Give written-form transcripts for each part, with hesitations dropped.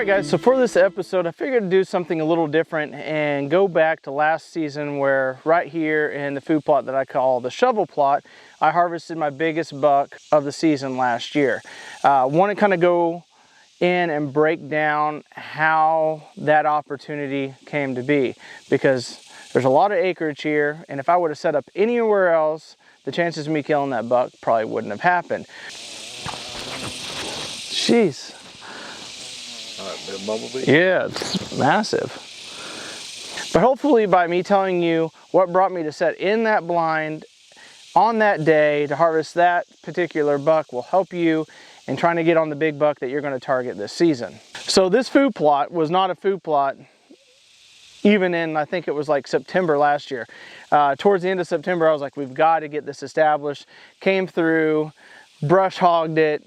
Alright guys, so for this episode I figured to do something a little different and go back to last season where right here in the food plot that I call the shovel plot, I harvested my biggest buck of the season last year. Want to kind of go in and break down how that opportunity came to be, because there's a lot of acreage here, and if I would have set up anywhere else, the chances of me killing that buck probably wouldn't have happened. Jeez. Bumblebee? Yeah, it's massive. But hopefully by me telling you what brought me to set in that blind on that day to harvest that particular buck will help you in trying to get on the big buck that you're going to target this season. So this food plot was not a food plot even in, I think it was like September last year. Towards the end of September, I was like, we've got to get this established. Came through, brush hogged it,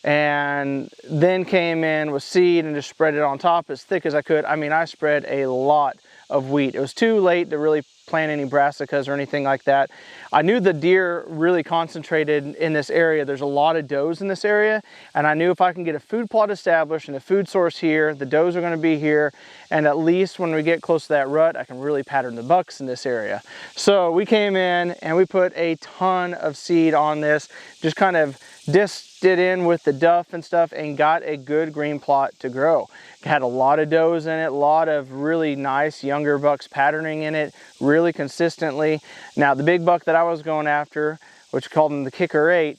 and then came in with seed and just spread it on top as thick as I could. I mean, I spread a lot of wheat. It was too late to really plant any brassicas or anything like that. I knew the deer really concentrated in this area. There's a lot of does in this area, and I knew if I can get a food plot established and a food source here, the does are going to be here, and at least when we get close to that rut, I can really pattern the bucks in this area. So we came in and we put a ton of seed on this, just kind of disked it in with the duff and stuff, and got a good green plot to grow. It had a lot of does in it, a lot of really nice younger bucks patterning in it really consistently. Now the big buck that I was going after, which called him the Kicker 8,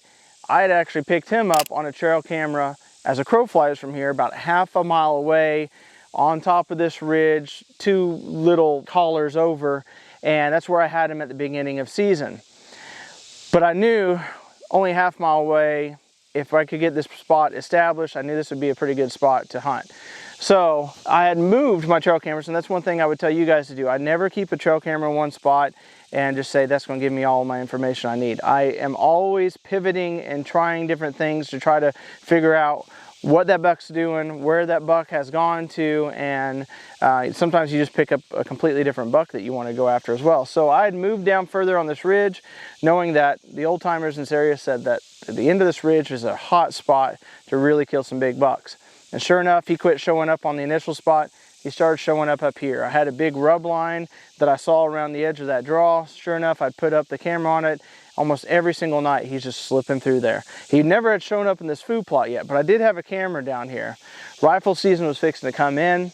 I had actually picked him up on a trail camera as a crow flies from here, about half a mile away on top of this ridge, 2 little collars over, and that's where I had him at the beginning of season. But I knew only half mile away, if I could get this spot established, I knew this would be a pretty good spot to hunt. So I had moved my trail cameras, and that's one thing I would tell you guys to do. I never keep a trail camera in one spot and just say that's going to give me all my information I need. I am always pivoting and trying different things to try to figure out what that buck's doing, where that buck has gone to, and sometimes you just pick up a completely different buck that you want to go after as well. So I had moved down further on this ridge, knowing that the old timers in this area said that at the end of this ridge is a hot spot to really kill some big bucks. And sure enough, he quit showing up on the initial spot. He started showing up here. I had a big rub line that I saw around the edge of that draw. Sure enough, I'd put up the camera on it. Almost every single night, he's just slipping through there. He never had shown up in this food plot yet, but I did have a camera down here. Rifle season was fixing to come in,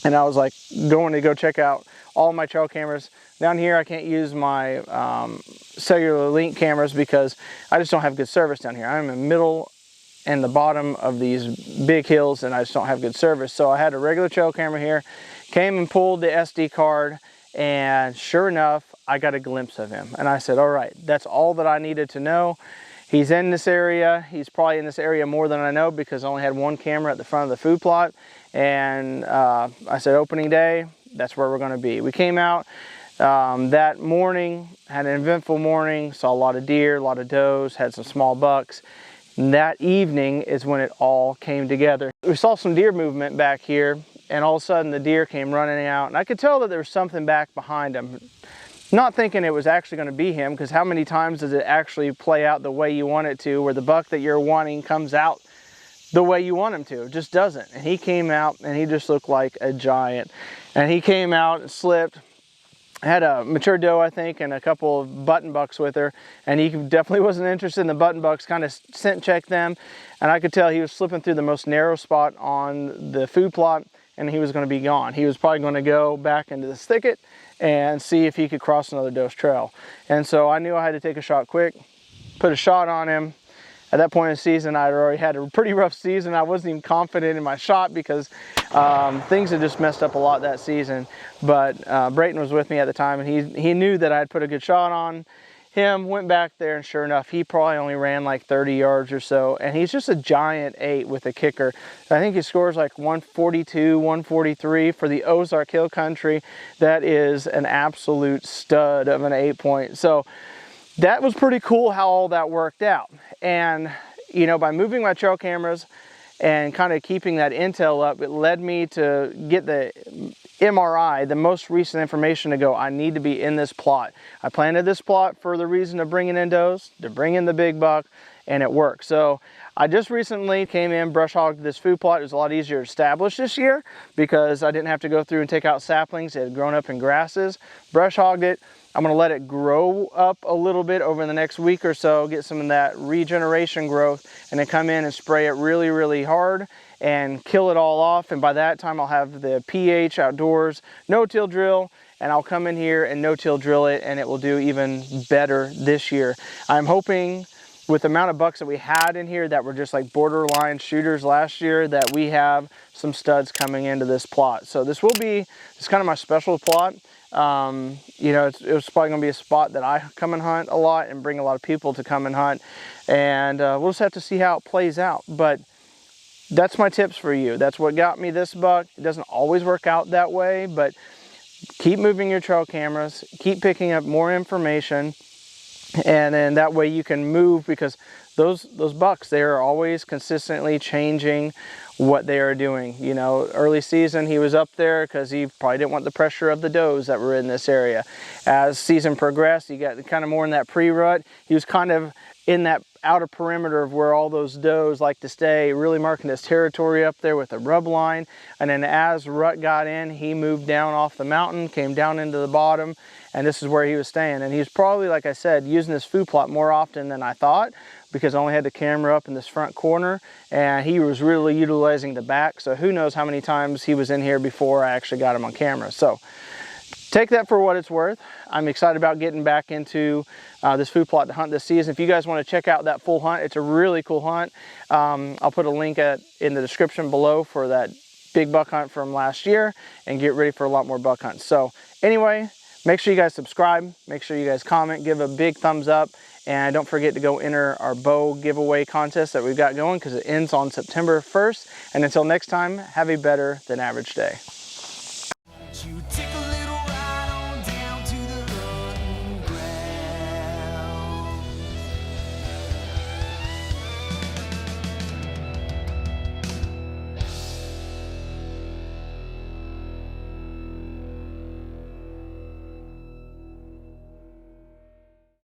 and I was like going to go check out all my trail cameras. Down here, I can't use my cellular link cameras because I just don't have good service down here. I'm in the middle and the bottom of these big hills, and I just don't have good service. So I had a regular trail camera here, came and pulled the SD card, and sure enough, I got a glimpse of him. And I said, all right, that's all that I needed to know. He's in this area. He's probably in this area more than I know because I only had one camera at the front of the food plot. And I said, opening day, that's where we're gonna be. We came out that morning, had an eventful morning, saw a lot of deer, a lot of does, had some small bucks. And that evening is when it all came together. We saw some deer movement back here, and all of a sudden the deer came running out, and I could tell that there was something back behind him. Not thinking it was actually going to be him, because how many times does it actually play out the way you want it to, where the buck that you're wanting comes out the way you want him to? It just doesn't. And he came out, and he just looked like a giant. And he came out and slipped. Had a mature doe, I think, and a couple of button bucks with her, and he definitely wasn't interested in the button bucks. Kind of scent checked them, and I could tell he was slipping through the most narrow spot on the food plot, and he was going to be gone. He was probably going to go back into this thicket and see if he could cross another doe's trail. And so I knew I had to take a shot quick, put a shot on him. At that point in the season, I'd already had a pretty rough season. I wasn't even confident in my shot because things had just messed up a lot that season. But Brayton was with me at the time, and he knew that I had put a good shot on him. Went back there, and sure enough, he probably only ran like 30 yards or so. And he's just a giant 8 with a kicker. I think he scores like 142, 143 for the Ozark Hill Country. That is an absolute stud of an 8-point. So that was pretty cool how all that worked out. And you know, by moving my trail cameras and kind of keeping that intel up, it led me to get the MRI, the most recent information, to go, I need to be in this plot. I planted this plot for the reason of bringing in does, to bring in the big buck, and it worked. So I just recently came in, brush hogged this food plot. It was a lot easier to establish this year because I didn't have to go through and take out saplings. It had grown up in grasses. Brush hogged it. I'm gonna let it grow up a little bit over the next week or so, get some of that regeneration growth, and then come in and spray it really, really hard and kill it all off. And by that time I'll have the pH outdoors, no-till drill, and I'll come in here and no-till drill it, and it will do even better this year. I'm hoping with the amount of bucks that we had in here that were just like borderline shooters last year, that we have some studs coming into this plot. So this will be, it's kind of my special plot. You know, it was probably gonna be a spot that I come and hunt a lot and bring a lot of people to come and hunt. And we'll just have to see how it plays out. But that's my tips for you. That's what got me this buck. It doesn't always work out that way, but keep moving your trail cameras, keep picking up more information, and then that way you can move, because those bucks, they are always consistently changing what they are doing. You know, early season he was up there because he probably didn't want the pressure of the does that were in this area. As season progressed, you got kind of more in that pre-rut. He was kind of in that outer perimeter of where all those does like to stay, really marking his territory up there with a rub line. And then as rut got in, he moved down off the mountain, came down into the bottom, and this is where he was staying. And he's probably, like I said, using this food plot more often than I thought, because I only had the camera up in this front corner, and he was really utilizing the back. So who knows how many times he was in here before I actually got him on camera. So take that for what it's worth. I'm excited about getting back into this food plot to hunt this season. If you guys want to check out that full hunt, it's a really cool hunt. I'll put a link in the description below for that big buck hunt from last year, and get ready for a lot more buck hunts. So anyway, make sure you guys subscribe, make sure you guys comment, give a big thumbs up, and don't forget to go enter our bow giveaway contest that we've got going, because it ends on September 1st. And until next time, have a better than average day.